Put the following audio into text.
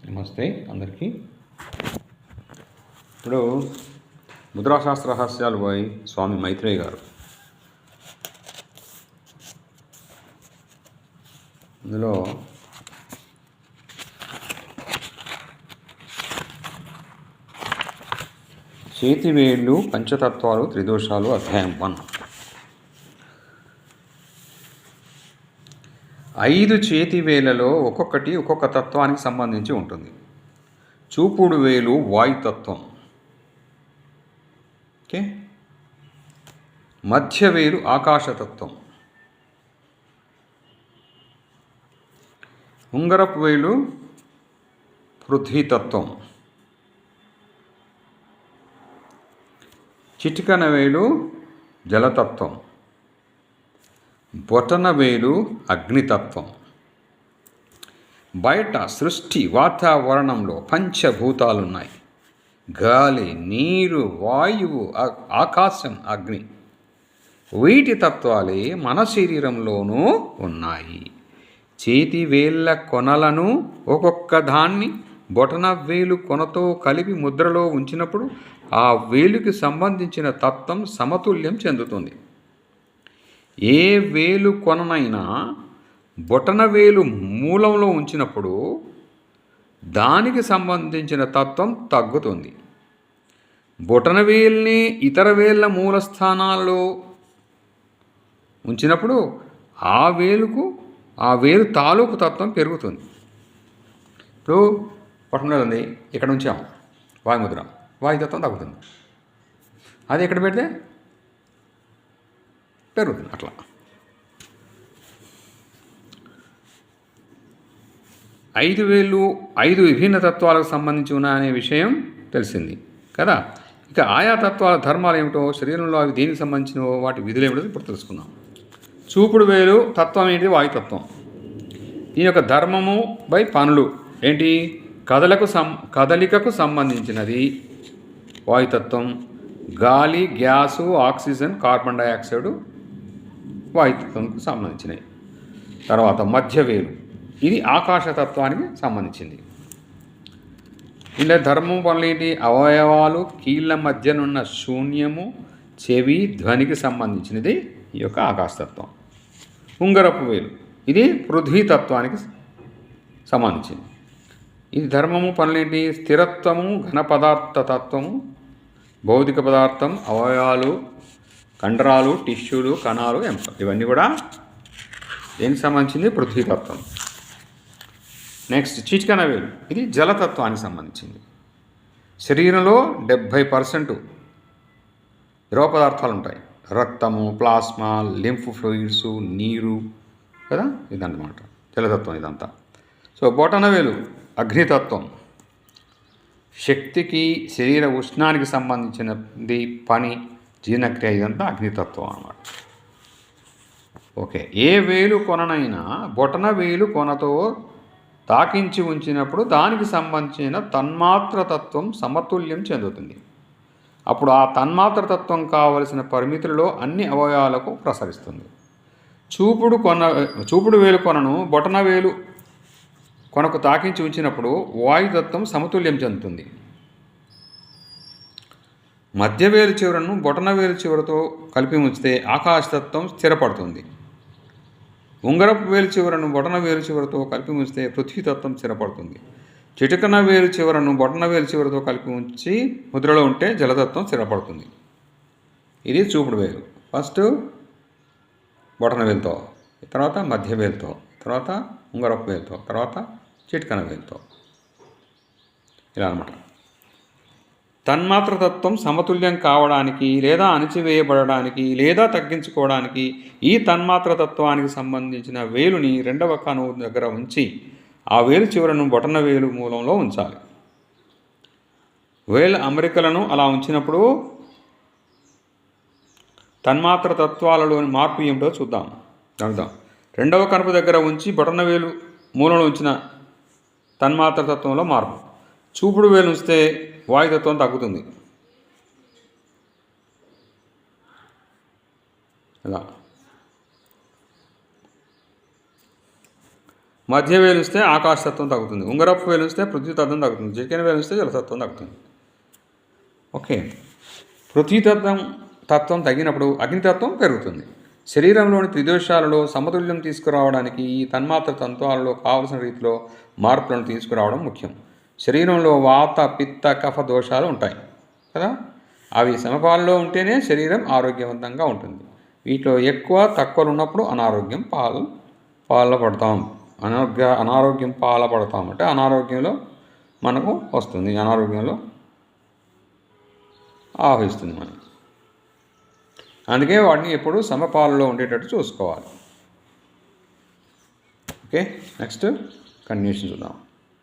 నమస్తే అందరికీ. ఇప్పుడు ముద్రాశాస్త్ర రహస్యాలు పోయి స్వామి మైత్రేయ గారు ఇందులో చేతివేళ్ళు పంచతత్వాలు త్రిదోషాలు అధ్యాయం 1. 5 చేతివేళ్లలో ఒక్కొక్కటి ఒక్కొక్క తత్వానికి సంబంధించి ఉంటుంది. చూపుడు వేలు వాయుతత్వం, ఓకే. మధ్య వేలు ఆకాశతత్వం, ఉంగరపు వేలు పృథ్వీతత్వం, చిటికన వేలు జలతత్వం, బొటన వేలు అగ్నితత్వం. బయట సృష్టి వాతావరణంలో పంచభూతాలున్నాయి: గాలి, నీరు, వాయువు, ఆకాశం, అగ్ని. వీటి తత్వాలే మన శరీరంలోనూ ఉన్నాయి. చేతి వేళ్ళ కొనలను ఒక్కొక్క దాన్ని బొటన వేలు కొనతో కలిపి ముద్రలో ఉంచినప్పుడు ఆ వేలుకి సంబంధించిన తత్వం సమతుల్యం చెందుతుంది. ఏ వేలు కొననైనా బొటన వేలు మూలంలో ఉంచినప్పుడు దానికి సంబంధించిన తత్వం తగ్గుతుంది. బొటన వేలుని ఇతర వేళ్ళ మూల స్థానాల్లో ఉంచినప్పుడు ఆ వేలు తాలూకు తత్వం పెరుగుతుంది. ఇప్పుడు బొటన వేలు ఉంది, ఇక్కడ ఉంచాము వాయుముద్ర, వాయుతత్వం తగ్గుతుంది. అది ఎక్కడ పెడితే పెరుగుతుంది. అట్లా 5 వేళ్ళు 5 విభిన్న తత్వాలకు సంబంధించి ఉన్నాయనే విషయం తెలిసింది కదా. ఇక ఆయా తత్వాల ధర్మాలు ఏమిటో, శరీరంలో అవి దేనికి సంబంధించినవో, వాటి విధులు ఏమిటో ఇప్పుడు తెలుసుకుందాం. చూపుడు వేలు తత్వం ఏంటి? వాయుతత్వం. దీని యొక్క ధర్మము బై పనులు ఏంటి? కదలికకు సంబంధించినది వాయుతత్వం. గాలి, గ్యాసు, ఆక్సిజన్, కార్బన్ డైఆక్సైడ్ వాయుతత్వంకు సంబంధించినవి. తర్వాత మధ్యవేలు, ఇది ఆకాశతత్వానికి సంబంధించింది. ఇలా ధర్మం పనులు ఏంటి? అవయవాలు, కీళ్ళ మధ్యనున్న శూన్యము, చెవి, ధ్వనికి సంబంధించినది ఈ యొక్క ఆకాశతత్వం. ఉంగరపు వేలు, ఇది పృథ్వీతత్వానికి సంబంధించింది. ఇది ధర్మము పనులేంటి? స్థిరత్వము, ఘన పదార్థ తత్వము, భౌతిక పదార్థం, అవయవాలు, కండరాలు, టిష్యూలు, కణాలు, ఎముకలు, ఇవన్నీ కూడా దేనికి సంబంధించింది? పృథ్వీతత్వం. నెక్స్ట్ చిటికన వేలు, ఇది జలతత్వానికి సంబంధించింది. శరీరంలో 70% ద్రవ పదార్థాలు ఉంటాయి: రక్తము, ప్లాస్మా, లింఫ్ ఫ్లూయిడ్స్, నీరు కదా, ఇదన్నమాట జలతత్వం ఇదంతా. సో బొటన వేలు అగ్నితత్వం, శక్తికి, శరీర ఉష్ణానికి సంబంధించినది, పని, జీర్ణక్రియ, ఇదంతా అగ్నితత్వం అన్నమాట. ఓకే. ఏ వేలు కొననైనా బొటన వేలు కొనతో తాకించి ఉంచినప్పుడు దానికి సంబంధించిన తన్మాత్రతత్వం సమతుల్యం చెందుతుంది. అప్పుడు ఆ తన్మాత్రతత్వం కావలసిన పరిమితులలో అన్ని అవయవాలకు ప్రసరిస్తుంది. చూపుడు వేలు కొనను బొటన వేలు కొనకు తాకించి ఉంచినప్పుడు వాయుతత్వం సమతుల్యం చెందుతుంది. మధ్యవేలు చివరను బొటన వేలు చివరతో కలిపి ఉంచితే ఆకాశతత్వం స్థిరపడుతుంది. ఉంగరపు వేలు చివరను బొటన వేలు చివరతో కలిపి ఉంచితే పృథ్వీతత్వం స్థిరపడుతుంది. చిటికన వేలు చివరను బొటన వేలు చివరతో కలిపి ఉంచి ముద్రలో ఉంటే జలతత్వం స్థిరపడుతుంది. ఇది చూపుడు వేలు. ఫస్ట్ బొటన వేలుతో, తర్వాత మధ్య వేలుతో, తర్వాత ఉంగరపు వేలుతో, తర్వాత చిటికన వేలుతో, ఇలా అన్నమాట. తన్మాత్రతత్వం సమతుల్యం కావడానికి లేదా అణిచివేయబడడానికి లేదా తగ్గించుకోవడానికి ఈ తన్మాత్రతత్వానికి సంబంధించిన వేలుని రెండవ కణువు దగ్గర ఉంచి ఆ వేలు చివరను బొటన వేలు మూలంలో ఉంచాలి. వేలు అమరికలను అలా ఉంచినప్పుడు తన్మాత్రతత్వాలలోని మార్పు ఏమిటో చూద్దాం. రెండవ కణుపు దగ్గర ఉంచి బొటన వేలు మూలంలో ఉంచిన తన్మాత్రతత్వంలో మార్పు. చూపుడు వేలు ఉంచితే వాయుతత్వం తగ్గుతుంది. ఇలా మధ్య వేలుస్తే ఆకాశతత్వం తగ్గుతుంది. ఉంగరపు వేలుస్తే పృథ్వీతత్వం తగ్గుతుంది. చిటికెన వేలుస్తే జలతత్వం తగ్గుతుంది. ఓకే. పృథ్వీతత్వం తగ్గినప్పుడు అగ్నితత్వం పెరుగుతుంది. శరీరంలోని త్రిదోషాలలో సమతుల్యం తీసుకురావడానికి ఈ తన్మాత్ర తంత్రాలలో కావలసిన రీతిలో మార్పులను తీసుకురావడం ముఖ్యం. శరీరంలో వాత పిత్త కఫ దోషాలు ఉంటాయి కదా, అవి సమపాలలో ఉంటేనే శరీరం ఆరోగ్యవంతంగా ఉంటుంది. వీటిలో ఎక్కువ తక్కువలు ఉన్నప్పుడు అనారోగ్యం పాల్పడతాం. అనారోగ్యం పాల్పడతాం అంటే అనారోగ్యంలో మనకు వస్తుంది, అనారోగ్యంలో ఆవహిస్తుంది మనం. అందుకే వాటిని ఎప్పుడు సమపాలలో ఉండేటట్టు చూసుకోవాలి. ఓకే, నెక్స్ట్ కంటిన్యూషన్ చూద్దాం.